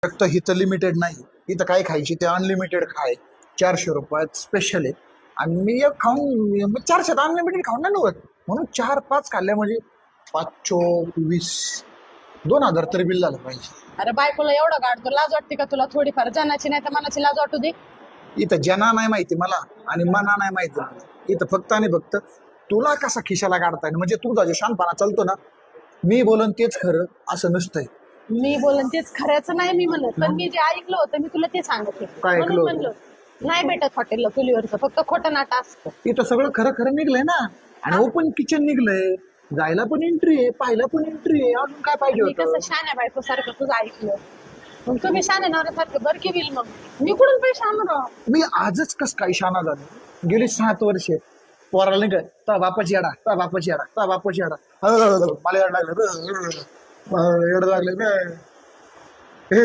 फक्त इथं लिमिटेड नाही, इथं काय खायची ते अनलिमिटेड खाय. 400 रुपयात स्पेशल आहे. आणि मी एक खाऊन 400 अनलिमिटेड खाऊन नाही नव्हत, म्हणून 4-5 खाल्ल्या म्हणजे 5-20 2,000 तरी बिल झालं पाहिजे. अरे बायकोला एवढं गाडतो, लाज वाटते का तुला थोडीफार? जनाची नाही तर मनाची लाज वाटू दे. इथं जना नाही माहिती मला आणि मना नाही माहिती मला. इथं फक्त आणि फक्त तुला कसा खिशाला काढता येईल, म्हणजे तुझा जो शानपणा चालतो ना, मी बोलन तेच खरं असं नसतंय. मी बोलन तेच खऱ्याचं नाही मी म्हणत, पण मी जे ऐकलं होतं मी तुला ते सांगते. काय ऐकलं होतं? म्हणलं नाही भेटत हॉटेलला चुलीवरचं, फक्त खोटं नाटं असतं. इथं सगळं खरं खरं निघलंय ना, आणि ओपन किचन निघलंय. जायला पण एंट्री आहे, पाहायला पण एंट्री आहे, अजून काय पाहिजे मी कसं होतं? शाण्या बायको सारखं तुझं ऐकलं, मग तुम्ही शाण्या नवऱ्यासारखं बरं की होईल. मग मी कुठून पैसे आणणार? मी आजच कस काही शाना झालो, गेली 7 वर्ष पोराला नाही काय ता बापाची येडा, ता बापाची येडा, ता बापाची येडा. मला येड लागलं, येड लागलं. हे